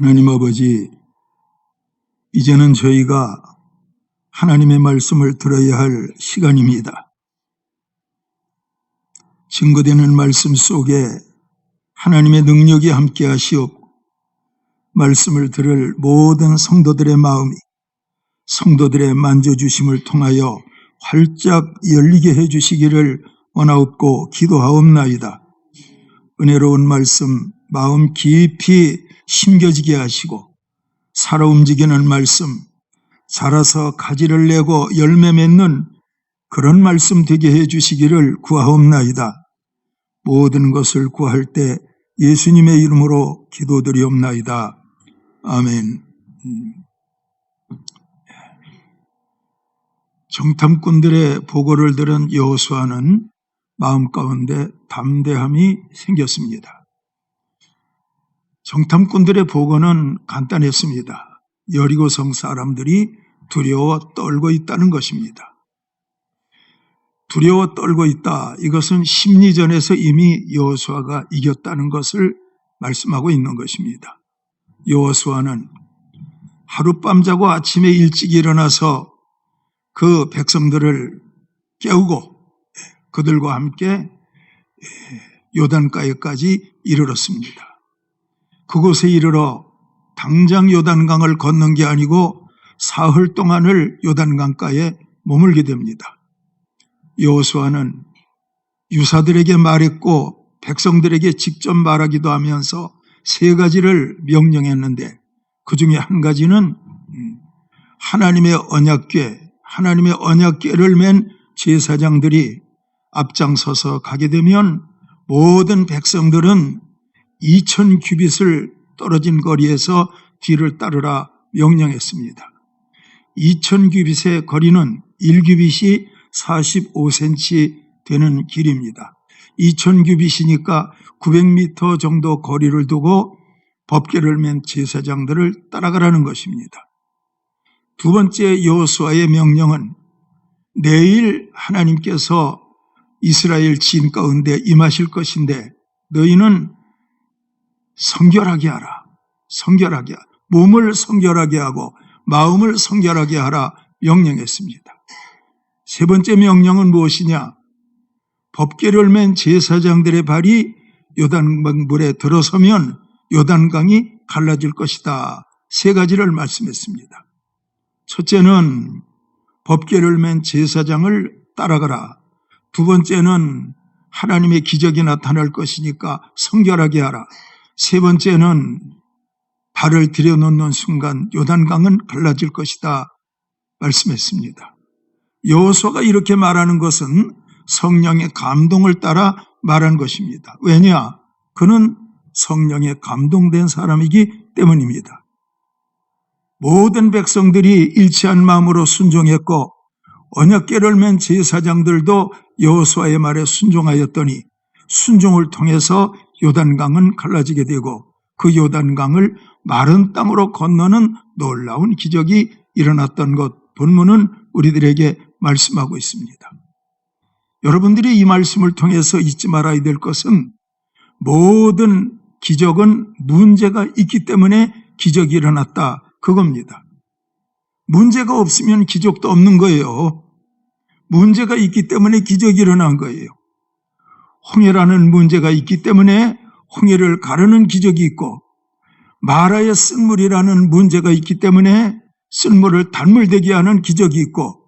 하나님 아버지, 이제는 저희가 하나님의 말씀을 들어야 할 시간입니다. 증거되는 말씀 속에 하나님의 능력이 함께 하시옵고 말씀을 들을 모든 성도들의 마음이 성도들의 만져주심을 통하여 활짝 열리게 해주시기를 원하옵고 기도하옵나이다. 은혜로운 말씀 마음 깊이 심겨지게 하시고 살아 움직이는 말씀, 자라서 가지를 내고 열매 맺는 그런 말씀 되게 해주시기를 구하옵나이다. 모든 것을 구할 때 예수님의 이름으로 기도드리옵나이다. 아멘. 정탐꾼들의 보고를 들은 여호수아는 마음 가운데 담대함이 생겼습니다. 정탐꾼들의 보고는 간단했습니다. 여리고성 사람들이 두려워 떨고 있다는 것입니다. 두려워 떨고 있다. 이것은 심리전에서 이미 여호수아가 이겼다는 것을 말씀하고 있는 것입니다. 여호수아는 하룻밤 자고 아침에 일찍 일어나서 그 백성들을 깨우고 그들과 함께 요단가에까지 이르렀습니다. 그곳에 이르러 당장 요단강을 걷는 게 아니고 사흘 동안을 요단강가에 머물게 됩니다. 여호수아는 유사들에게 말했고 백성들에게 직접 말하기도 하면서 세 가지를 명령했는데 그 중에 한 가지는 하나님의 언약궤를 맨 제사장들이 앞장서서 가게 되면 모든 백성들은 2000규빗을 떨어진 거리에서 뒤를 따르라 명령했습니다. 2000규빗의 거리는 1규빗이 45cm 되는 길입니다. 2000규빗이니까 900m 정도 거리를 두고 법궤를 맨 제사장들을 따라가라는 것입니다. 두 번째 여호수아의 명령은 내일 하나님께서 이스라엘 진 가운데 임하실 것인데 너희는 성결하게 하라. 성결하게 하라. 몸을 성결하게 하고 마음을 성결하게 하라 명령했습니다. 세 번째 명령은 무엇이냐? 법궤를 맨 제사장들의 발이 요단물에 들어서면 요단강이 갈라질 것이다. 세 가지를 말씀했습니다. 첫째는 법궤를 맨 제사장을 따라가라. 두 번째는 하나님의 기적이 나타날 것이니까 성결하게 하라. 세 번째는 발을 들여놓는 순간 요단강은 갈라질 것이다 말씀했습니다. 여호수아가 이렇게 말하는 것은 성령의 감동을 따라 말한 것입니다. 왜냐? 그는 성령에 감동된 사람이기 때문입니다. 모든 백성들이 일치한 마음으로 순종했고 언약궤를 맨 제사장들도 여호수아의 말에 순종하였더니 순종을 통해서 요단강은 갈라지게 되고 그 요단강을 마른 땅으로 건너는 놀라운 기적이 일어났던 것 본문은 우리들에게 말씀하고 있습니다. 여러분들이 이 말씀을 통해서 잊지 말아야 될 것은 모든 기적은 문제가 있기 때문에 기적이 일어났다 그겁니다. 문제가 없으면 기적도 없는 거예요. 문제가 있기 때문에 기적이 일어난 거예요. 홍해라는 문제가 있기 때문에 홍해를 가르는 기적이 있고 마라의 쓴물이라는 문제가 있기 때문에 쓴물을 단물되게 하는 기적이 있고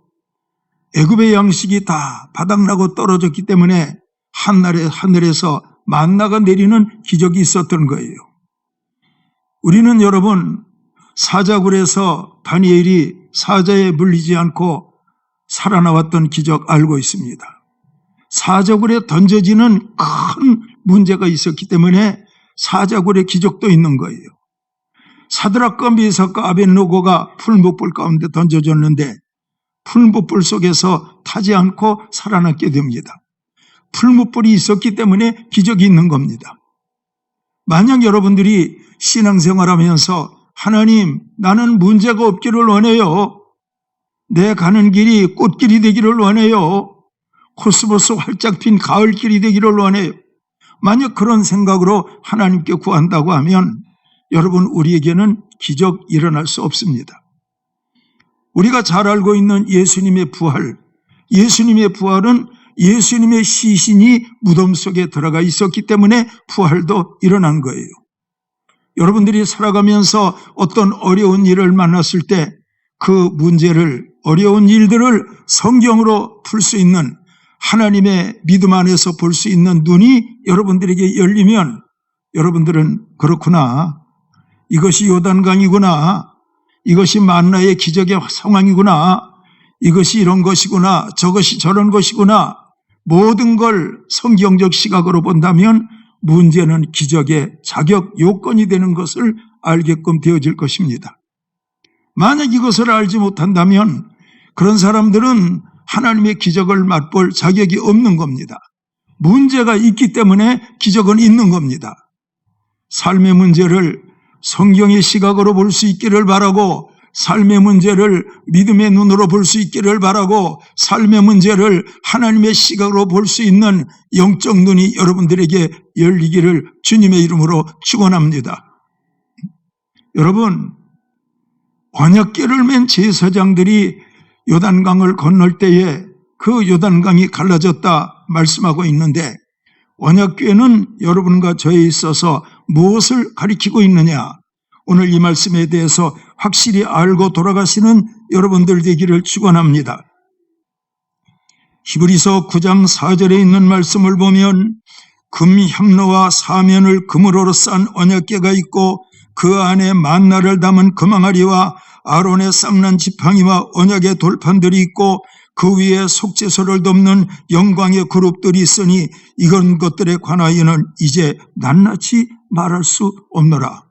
애굽의 양식이 다 바닥나고 떨어졌기 때문에 하늘에서 만나가 내리는 기적이 있었던 거예요. 우리는 여러분 사자굴에서 다니엘이 사자에 물리지 않고 살아나왔던 기적 알고 있습니다. 사자굴에 던져지는 큰 문제가 있었기 때문에 사자굴의 기적도 있는 거예요. 사드락과 메삭과 아벳느고가 풀무불 가운데 던져졌는데 풀무불 속에서 타지 않고 살아남게 됩니다. 풀무불이 있었기 때문에 기적이 있는 겁니다. 만약 여러분들이 신앙생활하면서 하나님 나는 문제가 없기를 원해요. 내 가는 길이 꽃길이 되기를 원해요. 코스모스 활짝 핀 가을길이 되기를 원해요. 만약 그런 생각으로 하나님께 구한다고 하면 여러분, 우리에게는 기적 일어날 수 없습니다. 우리가 잘 알고 있는 예수님의 부활, 예수님의 부활은 예수님의 시신이 무덤 속에 들어가 있었기 때문에 부활도 일어난 거예요. 여러분들이 살아가면서 어떤 어려운 일을 만났을 때 그 문제를, 어려운 일들을 성경으로 풀 수 있는, 하나님의 믿음 안에서 볼 수 있는 눈이 여러분들에게 열리면 여러분들은 그렇구나, 이것이 요단강이구나, 이것이 만나의 기적의 상황이구나, 이것이 이런 것이구나, 저것이 저런 것이구나, 모든 걸 성경적 시각으로 본다면 문제는 기적의 자격 요건이 되는 것을 알게끔 되어질 것입니다. 만약 이것을 알지 못한다면 그런 사람들은 하나님의 기적을 맛볼 자격이 없는 겁니다. 문제가 있기 때문에 기적은 있는 겁니다. 삶의 문제를 성경의 시각으로 볼 수 있기를 바라고, 삶의 문제를 믿음의 눈으로 볼 수 있기를 바라고, 삶의 문제를 하나님의 시각으로 볼 수 있는 영적 눈이 여러분들에게 열리기를 주님의 이름으로 축원합니다. 여러분, 언약궤를 맨 제사장들이 요단강을 건널 때에 그 요단강이 갈라졌다 말씀하고 있는데, 언약궤는 여러분과 저에 있어서 무엇을 가리키고 있느냐, 오늘 이 말씀에 대해서 확실히 알고 돌아가시는 여러분들 되기를 축원합니다. 히브리서 9장 4절에 있는 말씀을 보면 금향로와 사면을 금으로 싼 언약궤가 있고 그 안에 만나를 담은 금항아리와 아론의 쌍난 지팡이와 언약의 돌판들이 있고 그 위에 속죄소를 덮는 영광의 그룹들이 있으니 이런 것들에 관하여는 이제 낱낱이 말할 수 없노라.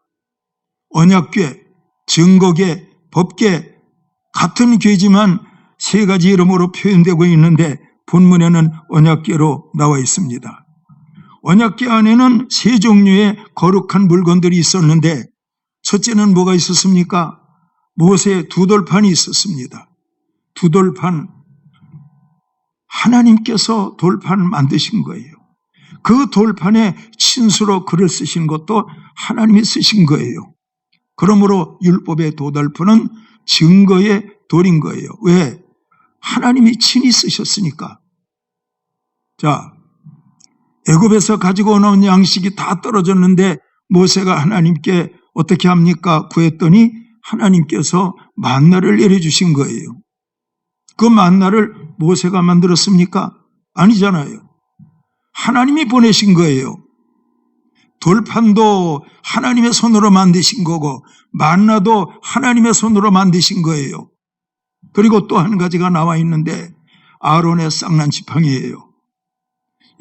언약궤, 증거궤, 법궤, 같은 궤지만 세 가지 이름으로 표현되고 있는데 본문에는 언약궤로 나와 있습니다. 언약궤 안에는 세 종류의 거룩한 물건들이 있었는데, 첫째는 뭐가 있었습니까? 모세의 두 돌판이 있었습니다. 두 돌판, 하나님께서 돌판을 만드신 거예요. 그 돌판에 친수로 글을 쓰신 것도 하나님이 쓰신 거예요. 그러므로 율법의 두 돌판은 증거의 돌인 거예요. 왜? 하나님이 친히 쓰셨으니까. 자, 애굽에서 가지고 온 양식이 다 떨어졌는데 모세가 하나님께 어떻게 합니까? 구했더니 하나님께서 만나를 내려주신 거예요. 그 만나를 모세가 만들었습니까? 아니잖아요. 하나님이 보내신 거예요. 돌판도 하나님의 손으로 만드신 거고 만나도 하나님의 손으로 만드신 거예요. 그리고 또 한 가지가 나와 있는데 아론의 쌍난 지팡이예요.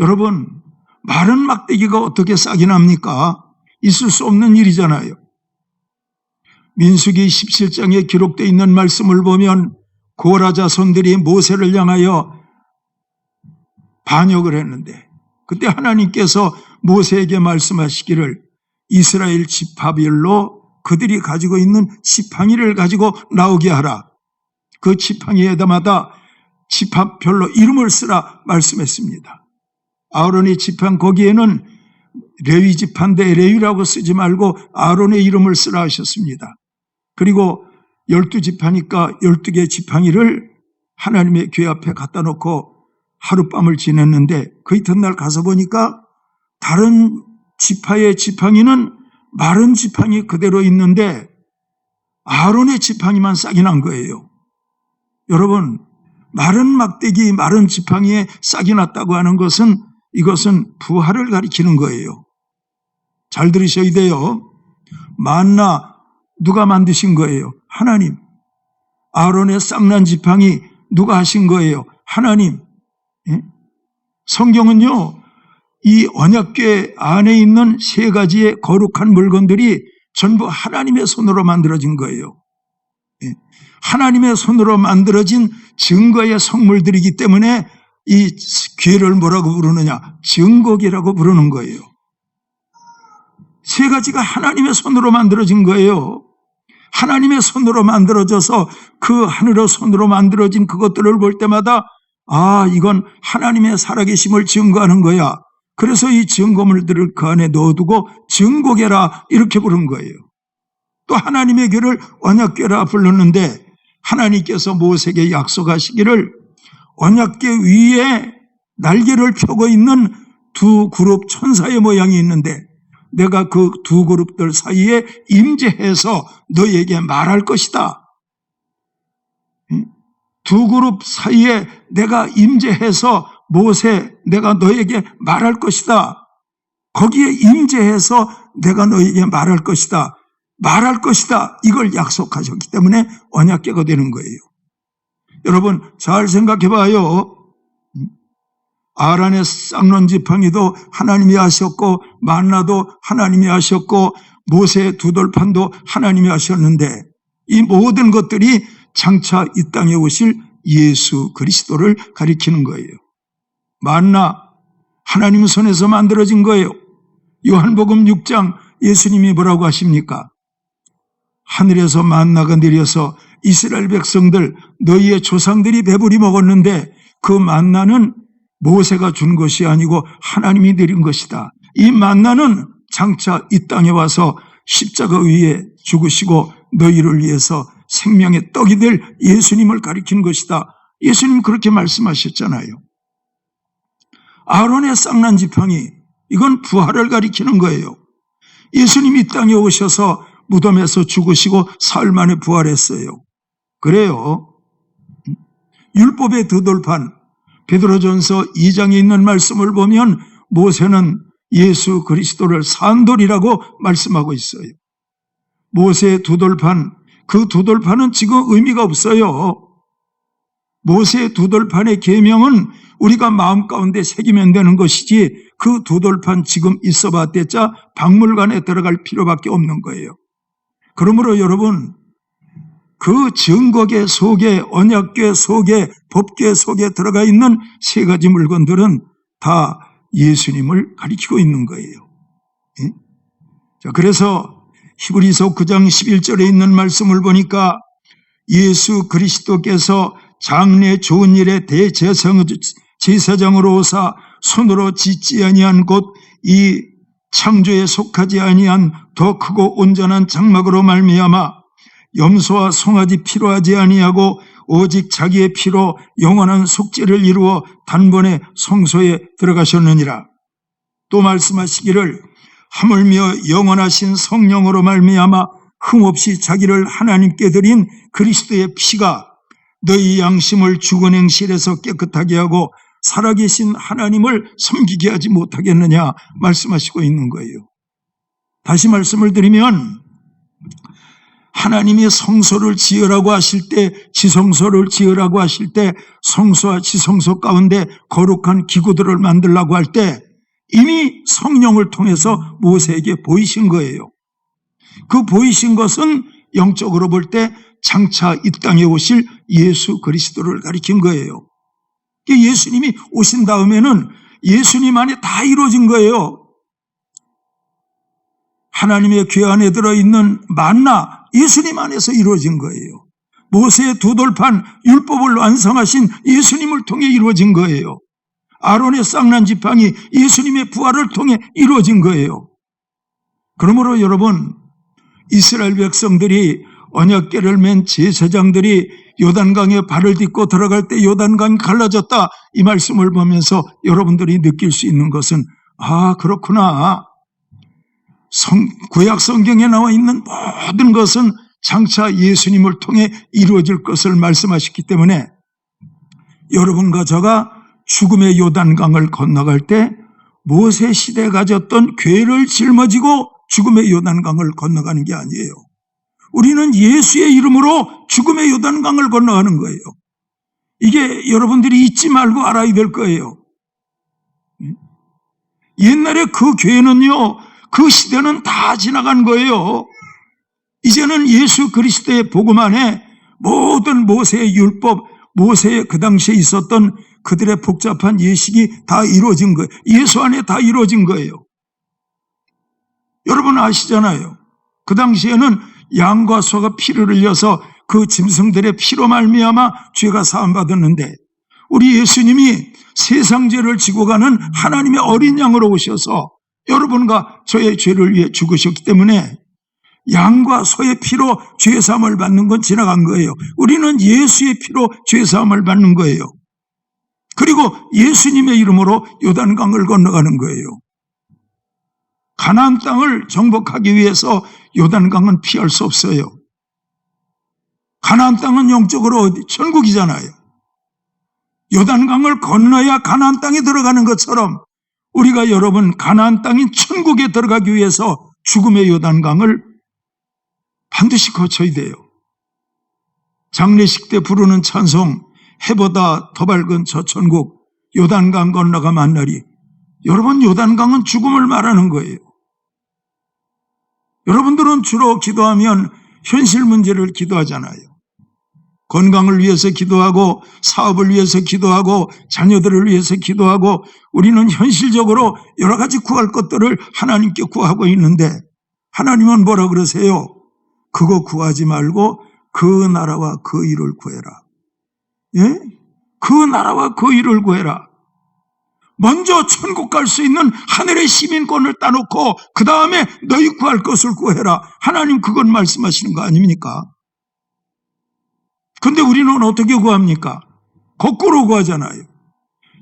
여러분, 마른 막대기가 어떻게 싹이 납니까? 있을 수 없는 일이잖아요. 민수기 17장에 기록되어 있는 말씀을 보면 고라 자손들이 모세를 향하여 반역을 했는데 그때 하나님께서 모세에게 말씀하시기를 이스라엘 지파별로 그들이 가지고 있는 지팡이를 가지고 나오게 하라. 그 지팡이에다마다 지파별로 이름을 쓰라 말씀했습니다. 아론의 지팡 거기에는 레위 지파인데 레위라고 쓰지 말고 아론의 이름을 쓰라 하셨습니다. 그리고 12지파니까 12개의 지팡이를 하나님의 궤 앞에 갖다 놓고 하룻밤을 지냈는데 그 이튿날 가서 보니까 다른 지파의 지팡이는 마른 지팡이 그대로 있는데 아론의 지팡이만 싹이 난 거예요. 여러분, 마른 막대기, 마른 지팡이에 싹이 났다고 하는 것은 이것은 부활을 가리키는 거예요. 잘 들으셔야 돼요. 만나 누가 만드신 거예요? 하나님. 아론의 쌍난 지팡이 누가 하신 거예요? 하나님. 예? 성경은요, 이 언약궤 안에 있는 세 가지의 거룩한 물건들이 전부 하나님의 손으로 만들어진 거예요. 예? 하나님의 손으로 만들어진 증거의 성물들이기 때문에 이 궤를 뭐라고 부르느냐? 증거궤라고 부르는 거예요. 세 가지가 하나님의 손으로 만들어진 거예요. 하나님의 손으로 만들어져서 그 하늘의 손으로 만들어진 그것들을 볼 때마다 아, 이건 하나님의 살아계심을 증거하는 거야. 그래서 이 증거물들을 그 안에 넣어두고 증거궤라 이렇게 부른 거예요. 또 하나님의 교를 언약궤라 불렀는데 하나님께서 모세에게 약속하시기를 언약궤 위에 날개를 펴고 있는 두 그룹 천사의 모양이 있는데 내가 그 두 그룹들 사이에 임재해서 너에게 말할 것이다. 두 그룹 사이에 내가 임재해서 모세 내가 너에게 말할 것이다. 거기에 임재해서 내가 너에게 말할 것이다. 말할 것이다. 이걸 약속하셨기 때문에 언약궤가 되는 거예요. 여러분 잘 생각해 봐요. 아란의 쌍론 지팡이도 하나님이 하셨고 만나도 하나님이 하셨고 모세의 두 돌판도 하나님이 하셨는데 이 모든 것들이 장차 이 땅에 오실 예수 그리스도를 가리키는 거예요. 만나 하나님 손에서 만들어진 거예요. 요한복음 6장 예수님이 뭐라고 하십니까? 하늘에서 만나가 내려서 이스라엘 백성들 너희의 조상들이 배부리 먹었는데 그 만나는 모세가 준 것이 아니고 하나님이 내린 것이다. 이 만나는 장차 이 땅에 와서 십자가 위에 죽으시고 너희를 위해서 생명의 떡이 될 예수님을 가리키는 것이다. 예수님 그렇게 말씀하셨잖아요. 아론의 쌍난 지팡이 이건 부활을 가리키는 거예요. 예수님이 이 땅에 오셔서 무덤에서 죽으시고 사흘 만에 부활했어요. 그래요. 율법의 두 돌판 베드로전서 2장에 있는 말씀을 보면 모세는 예수 그리스도를 산돌이라고 말씀하고 있어요. 모세의 두 돌판, 그 두 돌판은 지금 의미가 없어요. 모세의 두 돌판의 계명은 우리가 마음 가운데 새기면 되는 것이지 그 두 돌판 지금 있어봤자 박물관에 들어갈 필요밖에 없는 거예요. 그러므로 여러분 그 증거계 속에 언약궤 속에 법궤 속에 들어가 있는 세 가지 물건들은 다 예수님을 가리키고 있는 거예요. 예? 자, 그래서 히브리서 9장 11절에 있는 말씀을 보니까 예수 그리스도께서 장래 좋은 일의 대제사장으로 오사 손으로 짓지 아니한 곧 이 창조에 속하지 아니한 더 크고 온전한 장막으로 말미암아 염소와 송아지 피로 하지 아니하고 오직 자기의 피로 영원한 속죄를 이루어 단번에 성소에 들어가셨느니라. 또 말씀하시기를 하물며 영원하신 성령으로 말미암아 흠없이 자기를 하나님께 드린 그리스도의 피가 너희 양심을 죽은 행실에서 깨끗하게 하고 살아계신 하나님을 섬기게 하지 못하겠느냐 말씀하시고 있는 거예요. 다시 말씀을 드리면 하나님이 성소를 지으라고 하실 때 지성소를 지으라고 하실 때 성소와 지성소 가운데 거룩한 기구들을 만들라고 할 때 이미 성령을 통해서 모세에게 보이신 거예요. 그 보이신 것은 영적으로 볼 때 장차 이 땅에 오실 예수 그리스도를 가리킨 거예요. 예수님이 오신 다음에는 예수님 안에 다 이루어진 거예요. 하나님의 궤 안에 들어있는 만나 예수님 안에서 이루어진 거예요. 모세의 두 돌판 율법을 완성하신 예수님을 통해 이루어진 거예요. 아론의 쌍난 지팡이 예수님의 부활을 통해 이루어진 거예요. 그러므로 여러분 이스라엘 백성들이 언약궤를 맨 제사장들이 요단강에 발을 딛고 들어갈 때 요단강이 갈라졌다 이 말씀을 보면서 여러분들이 느낄 수 있는 것은 아 그렇구나. 구약 성경에 나와 있는 모든 것은 장차 예수님을 통해 이루어질 것을 말씀하셨기 때문에 여러분과 저가 죽음의 요단강을 건너갈 때 모세 시대에 가졌던 궤를 짊어지고 죽음의 요단강을 건너가는 게 아니에요. 우리는 예수의 이름으로 죽음의 요단강을 건너가는 거예요. 이게 여러분들이 잊지 말고 알아야 될 거예요. 옛날에 그 궤는요 그 시대는 다 지나간 거예요. 이제는 예수 그리스도의 복음 안에 모든 모세의 율법, 모세의 그 당시에 있었던 그들의 복잡한 예식이 다 이루어진 거예요. 예수 안에 다 이루어진 거예요. 여러분 아시잖아요. 그 당시에는 양과 소가 피를 흘려서 그 짐승들의 피로 말미암아 죄가 사함받았는데 우리 예수님이 세상 죄를 지고 가는 하나님의 어린 양으로 오셔서 여러분과 저의 죄를 위해 죽으셨기 때문에 양과 소의 피로 죄사함을 받는 건 지나간 거예요. 우리는 예수의 피로 죄사함을 받는 거예요. 그리고 예수님의 이름으로 요단강을 건너가는 거예요. 가나안 땅을 정복하기 위해서 요단강은 피할 수 없어요. 가나안 땅은 영적으로 어디? 천국이잖아요. 요단강을 건너야 가나안 땅에 들어가는 것처럼 우리가 여러분 가나안 땅인 천국에 들어가기 위해서 죽음의 요단강을 반드시 거쳐야 돼요. 장례식 때 부르는 찬송 해보다 더 밝은 저 천국 요단강 건너가 만나리. 여러분 요단강은 죽음을 말하는 거예요. 여러분들은 주로 기도하면 현실 문제를 기도하잖아요. 건강을 위해서 기도하고 사업을 위해서 기도하고 자녀들을 위해서 기도하고 우리는 현실적으로 여러 가지 구할 것들을 하나님께 구하고 있는데 하나님은 뭐라 그러세요? 그거 구하지 말고 그 나라와 그 일을 구해라. 예? 그 나라와 그 일을 구해라. 먼저 천국 갈 수 있는 하늘의 시민권을 따놓고 그 다음에 너희 구할 것을 구해라. 하나님 그건 말씀하시는 거 아닙니까? 근데 우리는 어떻게 구합니까? 거꾸로 구하잖아요.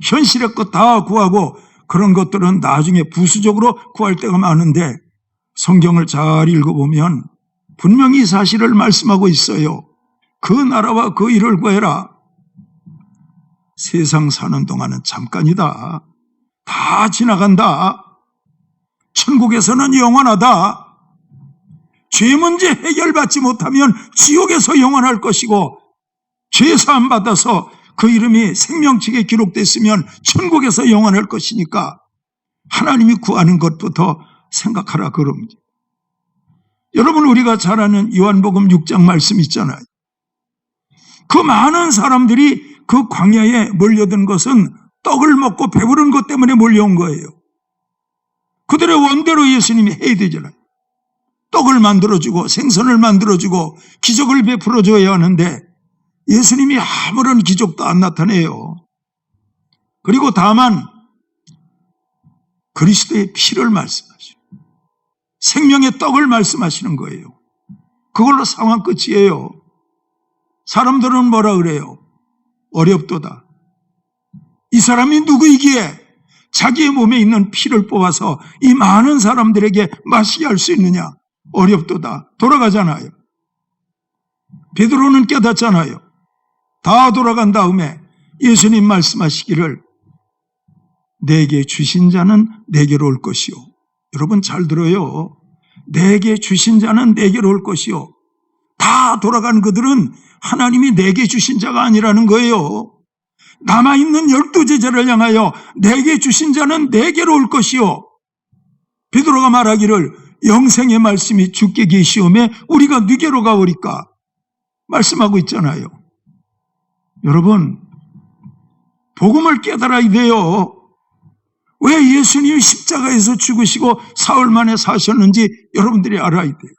현실의 것 다 구하고 그런 것들은 나중에 부수적으로 구할 때가 많은데 성경을 잘 읽어보면 분명히 사실을 말씀하고 있어요. 그 나라와 그 일을 구해라. 세상 사는 동안은 잠깐이다. 다 지나간다. 천국에서는 영원하다. 죄 문제 해결받지 못하면 지옥에서 영원할 것이고 죄 사함 받아서 그 이름이 생명책에 기록됐으면 천국에서 영원할 것이니까 하나님이 구하는 것부터 생각하라 그럽니다. 여러분 우리가 잘 아는 요한복음 6장 말씀 있잖아요. 그 많은 사람들이 그 광야에 몰려든 것은 떡을 먹고 배부른 것 때문에 몰려온 거예요. 그들의 원대로 예수님이 해야 되잖아요. 떡을 만들어주고 생선을 만들어주고 기적을 베풀어줘야 하는데 예수님이 아무런 기적도 안 나타내요. 그리고 다만 그리스도의 피를 말씀하시고 생명의 떡을 말씀하시는 거예요. 그걸로 상황 끝이에요. 사람들은 뭐라 그래요? 어렵도다. 이 사람이 누구이기에 자기의 몸에 있는 피를 뽑아서 이 많은 사람들에게 마시게 할 수 있느냐? 어렵도다. 돌아가잖아요. 베드로는 깨닫잖아요. 다 돌아간 다음에 예수님 말씀하시기를 내게 주신 자는 내게로 올 것이요. 여러분 잘 들어요. 내게 주신 자는 내게로 올 것이요. 다 돌아간 그들은 하나님이 내게 주신 자가 아니라는 거예요. 남아있는 12제자를 향하여 내게 주신 자는 내게로 올 것이요. 베드로가 말하기를 영생의 말씀이 주께 계시오매 우리가 네게로 가오리까 말씀하고 있잖아요. 여러분 복음을 깨달아야 돼요. 왜 예수님이 십자가에서 죽으시고 사흘 만에 사셨는지 여러분들이 알아야 돼요.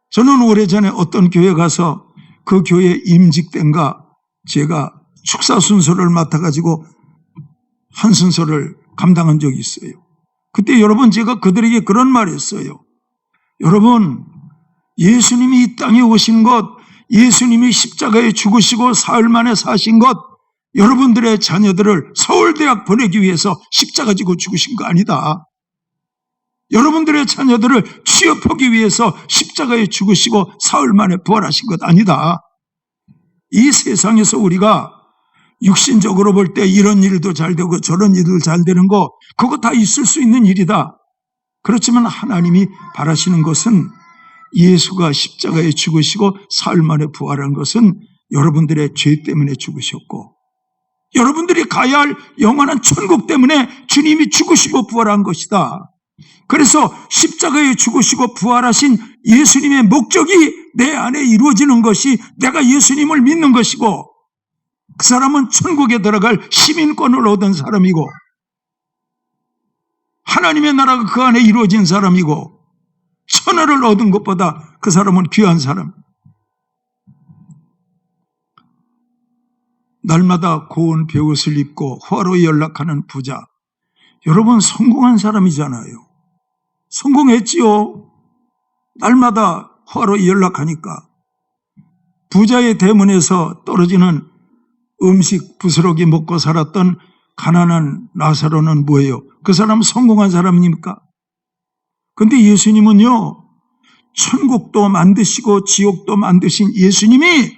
저는 오래전에 어떤 교회 가서 그 교회 임직된가 제가 축사 순서를 맡아가지고 한 순서를 감당한 적이 있어요. 그때 여러분 제가 그들에게 그런 말 했어요. 여러분 예수님이 이 땅에 오신 것, 예수님이 십자가에 죽으시고 사흘 만에 사신 것, 여러분들의 자녀들을 서울대학 보내기 위해서 십자가 지고 죽으신 거 아니다. 여러분들의 자녀들을 취업하기 위해서 십자가에 죽으시고 사흘 만에 부활하신 것 아니다. 이 세상에서 우리가 육신적으로 볼 때 이런 일도 잘 되고 저런 일도 잘 되는 거 그거 다 있을 수 있는 일이다. 그렇지만 하나님이 바라시는 것은 예수가 십자가에 죽으시고 사흘 만에 부활한 것은 여러분들의 죄 때문에 죽으셨고 여러분들이 가야 할 영원한 천국 때문에 주님이 죽으시고 부활한 것이다. 그래서 십자가에 죽으시고 부활하신 예수님의 목적이 내 안에 이루어지는 것이 내가 예수님을 믿는 것이고 그 사람은 천국에 들어갈 시민권을 얻은 사람이고 하나님의 나라가 그 안에 이루어진 사람이고 천하를 얻은 것보다 그 사람은 귀한 사람. 날마다 고운 베옷을 입고 화로에 연락하는 부자. 여러분 성공한 사람이잖아요. 성공했지요. 날마다 화로 연락하니까 부자의 대문에서 떨어지는 음식 부스러기 먹고 살았던 가난한 나사로는 뭐예요? 그 사람은 성공한 사람입니까? 근데 예수님은요, 천국도 만드시고 지옥도 만드신 예수님이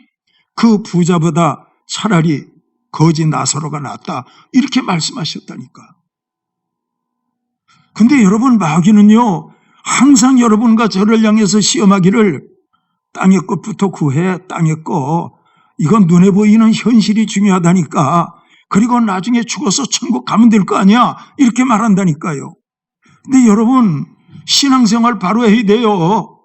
그 부자보다 차라리 거지 나사로가 낫다, 이렇게 말씀하셨다니까. 근데 여러분, 마귀는요 항상 여러분과 저를 향해서 시험하기를 땅의 것부터 구해, 땅의 것, 이건 눈에 보이는 현실이 중요하다니까, 그리고 나중에 죽어서 천국 가면 될 거 아니야, 이렇게 말한다니까요. 근데 여러분, 신앙생활 바로 해야 돼요.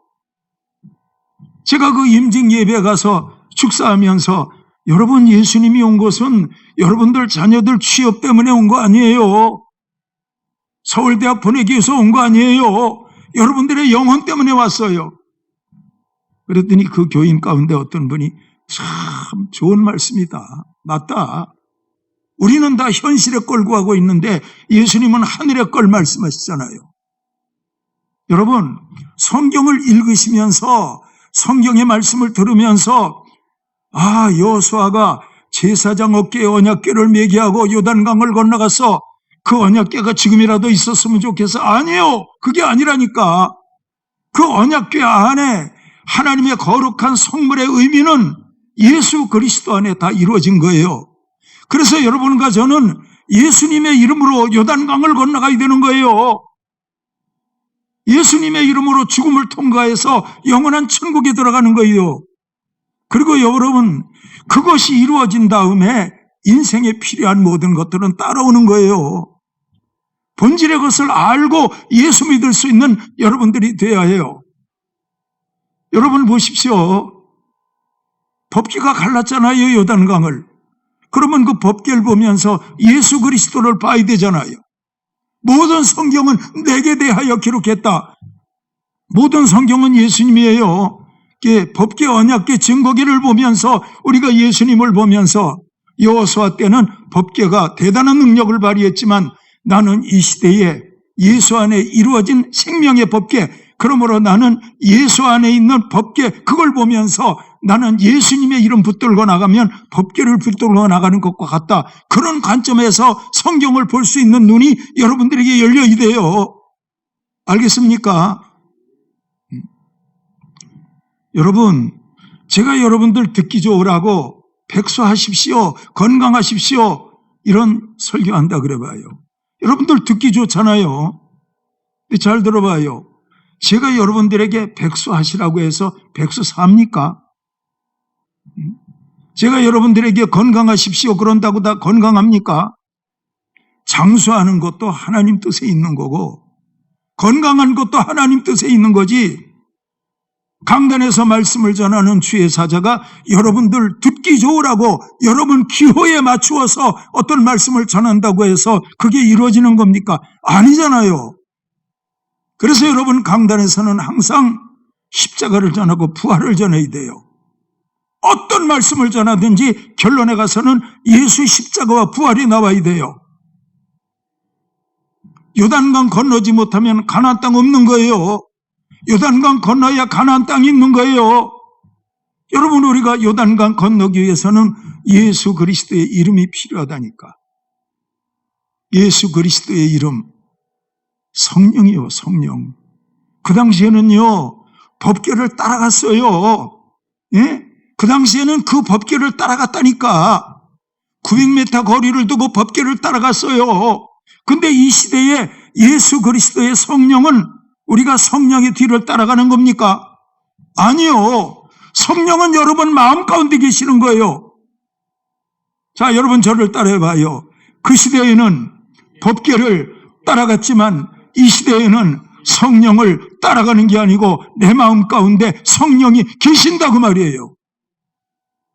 제가 그 임직 예배 가서 축사하면서 여러분, 예수님이 온 것은 여러분들 자녀들 취업 때문에 온 거 아니에요. 서울대학 보내기 위해서 온 거 아니에요. 여러분들의 영혼 때문에 왔어요. 그랬더니 그 교인 가운데 어떤 분이 참 좋은 말씀이다, 맞다, 우리는 다 현실의 걸 구하고 있는데 예수님은 하늘의 걸 말씀하시잖아요. 여러분, 성경을 읽으시면서 성경의 말씀을 들으면서 여호수아가 제사장 어깨에 언약궤를 매게 하고 요단강을 건너가서 그 언약궤가 지금이라도 있었으면 좋겠어. 아니에요. 그게 아니라니까. 그 언약궤 안에 하나님의 거룩한 성물의 의미는 예수 그리스도 안에 다 이루어진 거예요. 그래서 여러분과 저는 예수님의 이름으로 요단강을 건너가야 되는 거예요. 예수님의 이름으로 죽음을 통과해서 영원한 천국에 들어가는 거예요. 그리고 여러분, 그것이 이루어진 다음에 인생에 필요한 모든 것들은 따라오는 거예요. 본질의 것을 알고 예수 믿을 수 있는 여러분들이 되어야 해요. 여러분 보십시오. 법궤가 갈랐잖아요, 요단강을. 그러면 그 법궤를 보면서 예수 그리스도를 봐야 되잖아요. 모든 성경은 내게 대하여 기록했다. 모든 성경은 예수님이에요. 법궤, 언약궤, 증거궤를 보면서 우리가 예수님을 보면서 여호수아 때는 법궤가 대단한 능력을 발휘했지만 나는 이 시대에 예수 안에 이루어진 생명의 법궤, 그러므로 나는 예수 안에 있는 법궤, 그걸 보면서 나는 예수님의 이름 붙들고 나가면 법궤를 붙들고 나가는 것과 같다. 그런 관점에서 성경을 볼 수 있는 눈이 여러분들에게 열려야 돼요. 알겠습니까? 여러분, 제가 여러분들 듣기 좋으라고 백수하십시오, 건강하십시오, 이런 설교한다 그래봐요. 여러분들 듣기 좋잖아요. 근데 잘 들어봐요. 제가 여러분들에게 백수하시라고 해서 백수 삽니까? 제가 여러분들에게 건강하십시오 그런다고 다 건강합니까? 장수하는 것도 하나님 뜻에 있는 거고 건강한 것도 하나님 뜻에 있는 거지. 강단에서 말씀을 전하는 주의 사자가 여러분들 듣기 좋으라고 여러분 기호에 맞추어서 어떤 말씀을 전한다고 해서 그게 이루어지는 겁니까? 아니잖아요. 그래서 여러분, 강단에서는 항상 십자가를 전하고 부활을 전해야 돼요. 어떤 말씀을 전하든지 결론에 가서는 예수 십자가와 부활이 나와야 돼요. 요단강 건너지 못하면 가나안 땅 없는 거예요. 요단강 건너야 가나안 땅이 있는 거예요. 여러분, 우리가 요단강 건너기 위해서는 예수 그리스도의 이름이 필요하다니까. 예수 그리스도의 이름, 성령이요, 성령. 그 당시에는요 법궤를 따라갔어요. 예? 그 당시에는 그 법궤를 따라갔다니까. 900m 거리를 두고 법궤를 따라갔어요. 근데 이 시대에 예수 그리스도의 성령은 우리가 성령의 뒤를 따라가는 겁니까? 아니요. 성령은 여러분 마음 가운데 계시는 거예요. 자, 여러분 저를 따라해봐요. 그 시대에는 법궤를 따라갔지만 이 시대에는 성령을 따라가는 게 아니고 내 마음 가운데 성령이 계신다고 말이에요.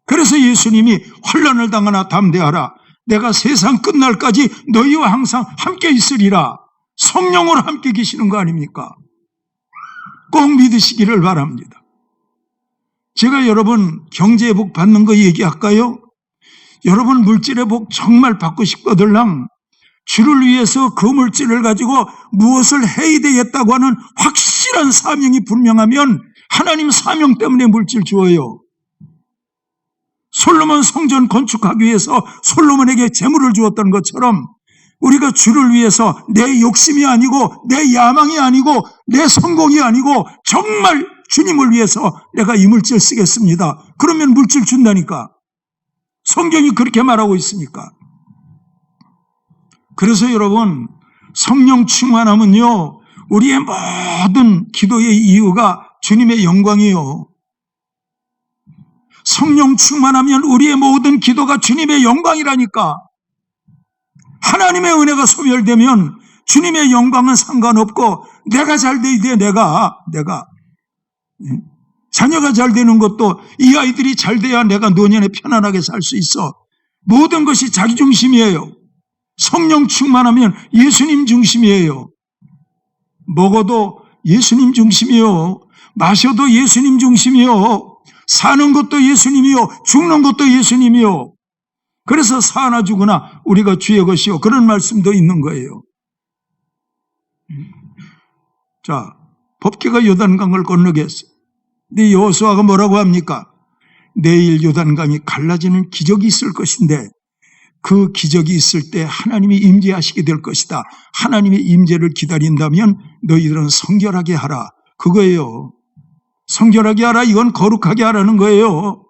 그래서 예수님이 환난을 당하나 담대하라. 내가 세상 끝날까지 너희와 항상 함께 있으리라. 성령으로 함께 계시는 거 아닙니까? 꼭 믿으시기를 바랍니다. 제가 여러분 경제의 복 받는 거 얘기할까요? 여러분 물질의 복 정말 받고 싶거들랑 주를 위해서 그 물질을 가지고 무엇을 해야 되겠다고 하는 확신 확실한 사명이 분명하면 하나님 사명 때문에 물질 주어요. 솔로몬 성전 건축하기 위해서 솔로몬에게 재물을 주었던 것처럼 우리가 주를 위해서 내 욕심이 아니고 내 야망이 아니고 내 성공이 아니고 정말 주님을 위해서 내가 이 물질 쓰겠습니다. 그러면 물질 준다니까. 성경이 그렇게 말하고 있으니까. 그래서 여러분, 성령 충만함은요, 우리의 모든 기도의 이유가 주님의 영광이요. 성령 충만하면 우리의 모든 기도가 주님의 영광이라니까. 하나님의 은혜가 소멸되면 주님의 영광은 상관없고 내가 잘 돼야 돼. 내가 자녀가 잘 되는 것도 이 아이들이 잘 돼야 내가 노년에 편안하게 살 수 있어. 모든 것이 자기 중심이에요. 성령 충만하면 예수님 중심이에요. 먹어도 예수님 중심이요. 마셔도 예수님 중심이요. 사는 것도 예수님이요. 죽는 것도 예수님이요. 그래서 사나 죽으나 우리가 주의 것이요. 그런 말씀도 있는 거예요. 자, 법궤가 요단강을 건너게 했어요. 근데 여호수아가 뭐라고 합니까? 내일 요단강이 갈라지는 기적이 있을 것인데 그 기적이 있을 때 하나님이 임재하시게 될 것이다. 하나님의 임재를 기다린다면 너희들은 성결하게 하라. 그거예요. 성결하게 하라. 이건 거룩하게 하라는 거예요.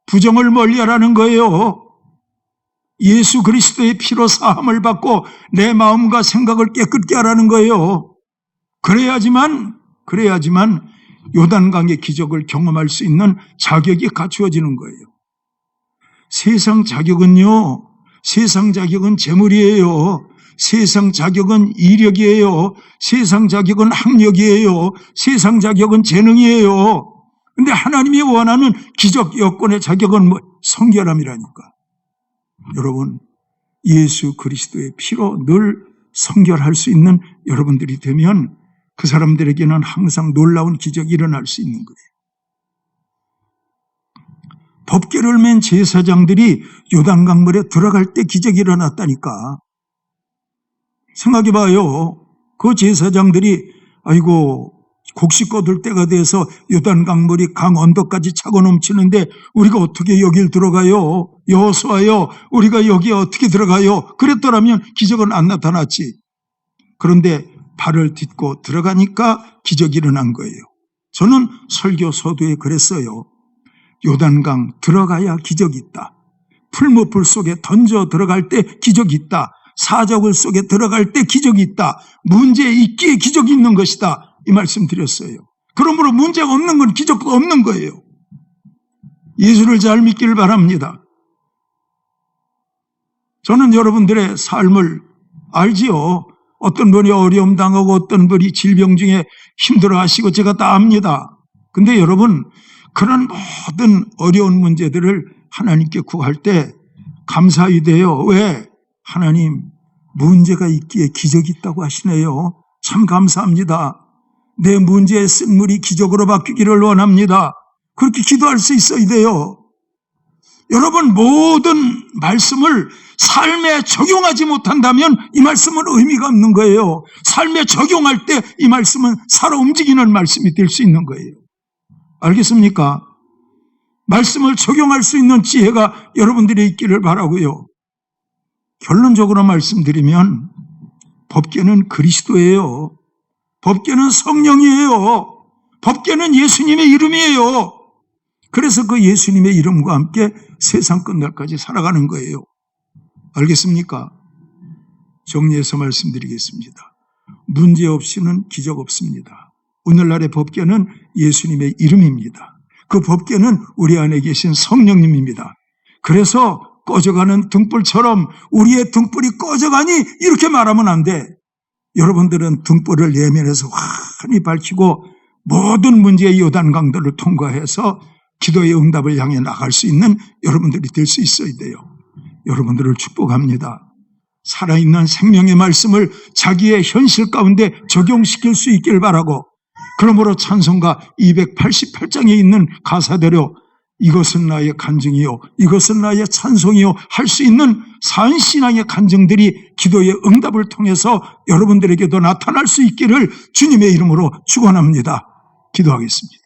부정을 멀리하라는 거예요. 예수 그리스도의 피로 사함을 받고 내 마음과 생각을 깨끗게 하라는 거예요. 그래야지만 요단강의 기적을 경험할 수 있는 자격이 갖추어지는 거예요. 세상 자격은요, 세상 자격은 재물이에요. 세상 자격은 이력이에요. 세상 자격은 학력이에요. 세상 자격은 재능이에요. 근데 하나님이 원하는 기적 여건의 자격은 성결함이라니까. 여러분, 예수 그리스도의 피로 늘 성결할 수 있는 여러분들이 되면 그 사람들에게는 항상 놀라운 기적이 일어날 수 있는 거예요. 법궤를 맨 제사장들이 요단강물에 들어갈 때 기적이 일어났다니까. 생각해봐요. 그 제사장들이 아이고 곡식 거둘 때가 돼서 요단강물이 강 언덕까지 차고 넘치는데 우리가 어떻게 여길 들어가요? 여호수아요, 우리가 여기에 어떻게 들어가요? 그랬더라면 기적은 안 나타났지. 그런데 발을 딛고 들어가니까 기적이 일어난 거예요. 저는 설교 서두에 그랬어요. 요단강 들어가야 기적이 있다. 풀무불 속에 던져 들어갈 때 기적이 있다. 사자굴 속에 들어갈 때 기적이 있다. 문제 있기에 기적이 있는 것이다. 이 말씀 드렸어요. 그러므로 문제가 없는 건 기적도 없는 거예요. 예수를 잘 믿기를 바랍니다. 저는 여러분들의 삶을 알지요. 어떤 분이 어려움 당하고 어떤 분이 질병 중에 힘들어하시고 제가 다 압니다. 근데 여러분, 그런 모든 어려운 문제들을 하나님께 구할 때 감사히 돼요. 왜? 하나님, 문제가 있기에 기적이 있다고 하시네요. 참 감사합니다. 내 문제의 쓴물이 기적으로 바뀌기를 원합니다. 그렇게 기도할 수 있어야 돼요. 여러분, 모든 말씀을 삶에 적용하지 못한다면 이 말씀은 의미가 없는 거예요. 삶에 적용할 때 이 말씀은 살아 움직이는 말씀이 될 수 있는 거예요. 알겠습니까? 말씀을 적용할 수 있는 지혜가 여러분들이 있기를 바라고요. 결론적으로 말씀드리면 법궤는 그리스도예요. 법궤는 성령이에요. 법궤는 예수님의 이름이에요. 그래서 그 예수님의 이름과 함께 세상 끝날까지 살아가는 거예요. 알겠습니까? 정리해서 말씀드리겠습니다. 문제 없이는 기적 없습니다. 오늘날의 법궤는 예수님의 이름입니다. 그 법궤는 우리 안에 계신 성령님입니다. 그래서 꺼져가는 등불처럼 우리의 등불이 꺼져가니 이렇게 말하면 안 돼. 여러분들은 등불을 내면에서 환히 밝히고 모든 문제의 요단강들을 통과해서 기도의 응답을 향해 나갈 수 있는 여러분들이 될 수 있어야 돼요. 여러분들을 축복합니다. 살아있는 생명의 말씀을 자기의 현실 가운데 적용시킬 수 있길 바라고, 그러므로 찬송가 288장에 있는 가사대로 이것은 나의 간증이요, 이것은 나의 찬송이요 할 수 있는 산신앙의 간증들이 기도의 응답을 통해서 여러분들에게도 나타날 수 있기를 주님의 이름으로 축원합니다. 기도하겠습니다.